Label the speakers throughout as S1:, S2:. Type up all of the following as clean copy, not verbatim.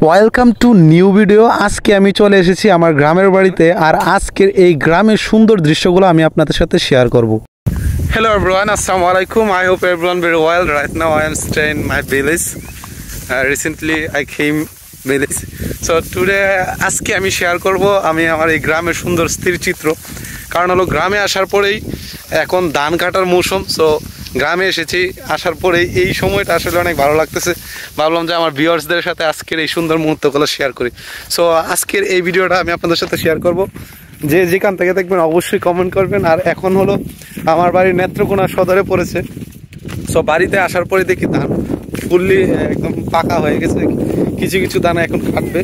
S1: Welcome to new video. আজকে আমি চলে এসেছি আমার গ্রামের বাড়িতে, আর আজকের এই গ্রামের সুন্দর দৃশ্যগুলো আমি আপনাদের সাথে শেয়ার করব। Hello everyone, assalamu alaikum. I hope everyone very well. Right now I am staying in my village. Recently I came village. So today আজকে আমি শেয়ার করব আমি আমার এই গ্রামের সুন্দর স্থির চিত্র। কারণ হলো গ্রামে আসার পরেই এখন ধান কাটার মৌসুম। সো গ্রামে এসেছি, আসার পরে এই সময়টা আসলে অনেক ভালো লাগতেছে। ভাবলাম যে আমার ভিউয়ার্সদের সাথে আজকের এই সুন্দর মুহূর্তগুলো শেয়ার করি। সো আজকের এই ভিডিওটা আমি আপনাদের সাথে শেয়ার করব। যে যেখান থেকে দেখবেন অবশ্যই কমেন্ট করবেন। আর এখন হলো আমার বাড়ির নেত্রকোনা সদরে পড়েছে। সো বাড়িতে আসার পরে দেখি ধান ফুললি একদম পাকা হয়ে গেছে, কিছু কিছু দানা এখন কাটবে।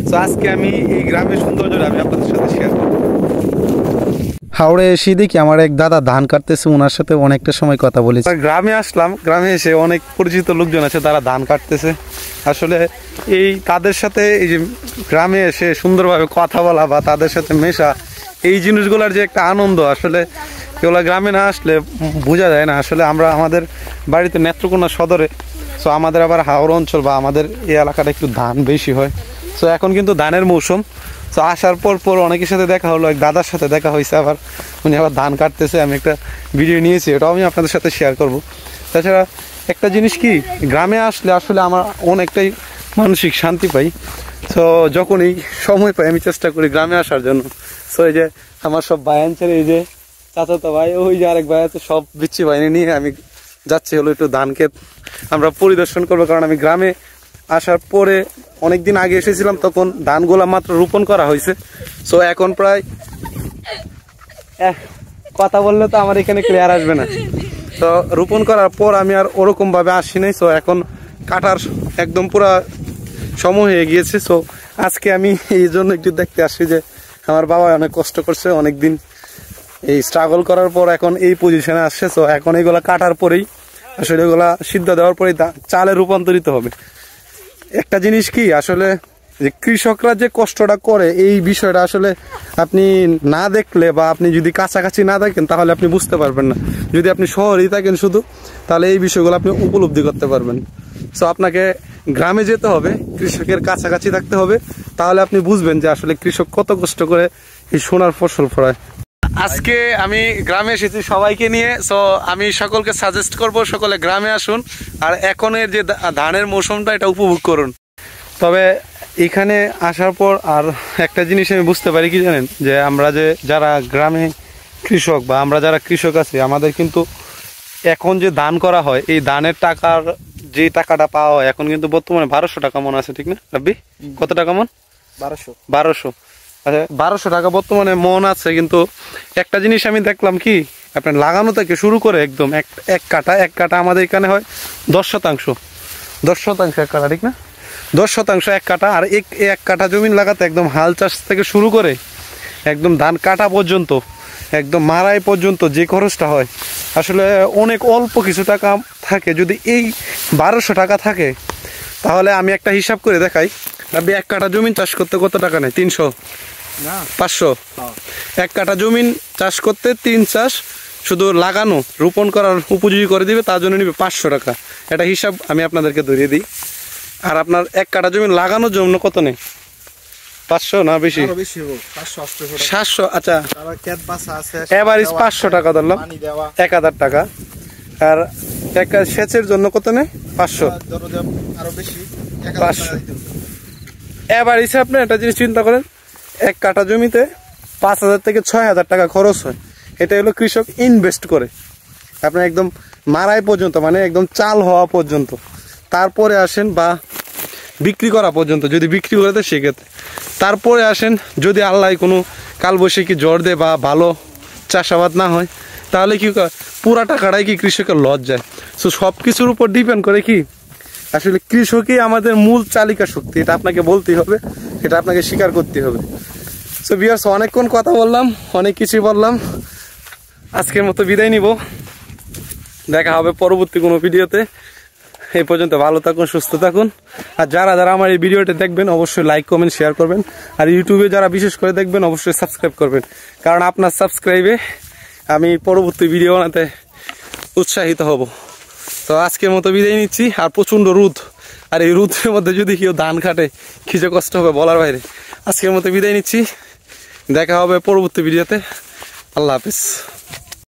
S1: সো আজকে আমি এই গ্রামের সৌন্দর্যটা আমি আপনাদের সাথে শেয়ার করব। হাওড়ে এসে দেখি আমার এক দাদা ধান কাটতেছে, ওনার সাথে অনেকটা সময় কথা বলেছি। গ্রামে আসলাম, গ্রামে এসে অনেক পরিচিত লোকজন আছে, তারা ধান কাটতেছে। আসলে এই তাদের সাথে এই যে গ্রামে এসে সুন্দরভাবে কথা বলা বা তাদের সাথে মেশা, এই জিনিসগুলোর যে একটা আনন্দ, আসলে এগুলো গ্রামে না আসলে বোঝা যায় না। আসলে আমরা আমাদের বাড়িতে নেত্রকোনা সদরে, সো আমাদের আবার হাওড়া অঞ্চল বা আমাদের এই এলাকাটা একটু ধান বেশি হয়। সো এখন কিন্তু ধানের মৌসুম। তো আসার পর অনেকের সাথে দেখা হলো, এক দাদার সাথে দেখা হয়েছে, আবার উনি আবার ধান কাটতেছে। আমি একটা ভিডিও নিয়েছি, এটাও আমি আপনাদের সাথে শেয়ার করব। তাছাড়া একটা জিনিস কি, গ্রামে আসলে আসলে আমার অনেকটাই মানসিক শান্তি পাই। তো যখন এই সময় পাই আমি চেষ্টা করি গ্রামে আসার জন্য। সো এই যে আমার সব ভাই আনছেন, এই যে চাচাতো ভাই, ওই যে আরেক ভাই আছে, সব বিচ্ছি বাহিনী নিয়ে আমি যাচ্ছি হলো একটু ধান ক্ষেত আমরা পরিদর্শন করবো। কারণ আমি গ্রামে আসার পরে অনেকদিন আগে এসেছিলাম, তখন ধানগুলা মাত্র রোপণ করা হয়েছে। সো এখন প্রায় কথা বললে তো আমার এখানে ক্লিয়ার আসবে না। তো রোপণ করার পর আমি আর ওরকম ভাবে আসি নাই। সো এখন কাটার একদম পুরা সময় হয়ে গিয়েছে। সো আজকে আমি এই জন্য একটু দেখতে আসছি যে আমার বাবা অনেক কষ্ট করছে, অনেকদিন এই স্ট্রাগল করার পর এখন এই পজিশনে আসছে। সো এখন এইগুলা কাটার পরেই আসলে এগুলা সিদ্ধ দেওয়ার পরেই চালে রূপান্তরিত হবে। একটা জিনিস কি, আসলে যে কৃষকরা যে কষ্টটা করে, এই বিষয়টা আসলে আপনি না দেখলে বা আপনি যদি কাছাকাছি না দেখেন তাহলে আপনি বুঝতে পারবেন না। যদি আপনি শহরেই থাকেন শুধু, তাহলে এই বিষয়গুলো আপনি উপলব্ধি করতে পারবেন। সো আপনাকে গ্রামে যেতে হবে, কৃষকের কাছাকাছি থাকতে হবে, তাহলে আপনি বুঝবেন যে আসলে কৃষক কত কষ্ট করে এই সোনার ফসল ফলায়। আজকে আমি গ্রামে এসেছি সবাইকে নিয়ে। সো আমি সকলকে সাজেস্ট করব, সকলে গ্রামে আসুন আর এখনের যে ধানের মৌসুমটা এটা উপভোগ করুন। তবে এখানে আসার পর আর একটা জিনিস আমি বুঝতে পারি কি জানেন, যে আমরা যে যারা গ্রামে কৃষক বা আমরা যারা কৃষক আছি, আমাদের কিন্তু এখন যে ধান করা হয়, এই ধানের টাকার যে টাকাটা পাওয়া হয় এখন কিন্তু বর্তমানে 1200 টাকা মন আছে, ঠিক না রাব্বি? কত টাকা মন? 1200। আচ্ছা, 1200 টাকা বর্তমানে মন আছে। কিন্তু একটা জিনিস আমি দেখলাম কি, আপনার লাগানো থেকে শুরু করে একদম এক কাটা আমাদের এখানে হয় 10%। 10% এক কাটা, ঠিক না? 10% এক কাটা। আর এক কাটা জমিন লাগাতে একদম হাল চাষ থেকে শুরু করে একদম ধান কাটা পর্যন্ত, একদম মারাই পর্যন্ত যে খরচটা হয়, আসলে অনেক অল্প কিছু টাকা থাকে। যদি এই 1200 টাকা থাকে, তাহলে আমি একটা হিসাব করে দেখাই। আপনি এক কাটা জমিন চাষ করতে কত টাকা নেয়? 300 500। এক কাটা জমিন চাষ করতে 3 চাষ শুধু লাগানো রোপণ করার উপযোগী করে দিবে, তার জন্য নিবে 500 টাকা। এটা হিসাব আমি আপনাদেরকে ধরিয়ে দিই। আর আপনার এক কাটা জমি লাগানোর জন্য কত নেই? 500 না বেশি? 700। আচ্ছা, এভারেজ 500 টাকা ধরলাম, 1000 টাকা। আর এক সেচের জন্য কত নেই? 500। এভারেজ আপনি একটা জিনিস চিন্তা করেন, এক কাটা জমিতে 5000 থেকে 6000 টাকা খরচ হয়। এটা হলো কৃষক ইনভেস্ট করে আপনার একদম মারাই পর্যন্ত, মানে একদম চাল হওয়া পর্যন্ত। তারপরে আসেন বা বিক্রি করা পর্যন্ত, যদি বিক্রি করে দেয় সেক্ষেত্রে। তারপরে আসেন যদি আল্লাহ কোনো কালবৈশাখী জ্বর দেয় বা ভালো চাষাবাদ না হয়, তাহলে কি পুরা টাকাটাই কি কৃষকের লস যায়। সো সব কিছুর উপর ডিপেন্ড করে কি, আসলে কৃষকই আমাদের মূল চালিকা শক্তি। এটা আপনাকে বলতেই হবে, এটা আপনাকে স্বীকার করতে হবে। সো ভিউয়ার্স, অনেকক্ষণ কথা বললাম, অনেক কিছুই বললাম। আজকের মতো বিদায় নিব, দেখা হবে পরবর্তী কোনো ভিডিওতে। এই পর্যন্ত ভালো থাকুন, সুস্থ থাকুন। আর যারা যারা আমার এই ভিডিওটা দেখবেন অবশ্যই লাইক কমেন্ট শেয়ার করবেন। আর ইউটিউবে যারা বিশেষ করে দেখবেন অবশ্যই সাবস্ক্রাইব করবেন, কারণ আপনার সাবস্ক্রাইবে আমি পরবর্তী ভিডিও বানাতে উৎসাহিত হব। তো আজকের মতো বিদায় নিচ্ছি। আর প্রচণ্ড রোদ, আর এই রোদের মধ্যে যদি কেউ ধান কাটে কি যে কষ্ট হবে বলার বাইরে। আজকের মতো বিদায় নিচ্ছি, দেখা হবে পরবর্তী ভিডিওতে। আল্লাহ হাফিজ।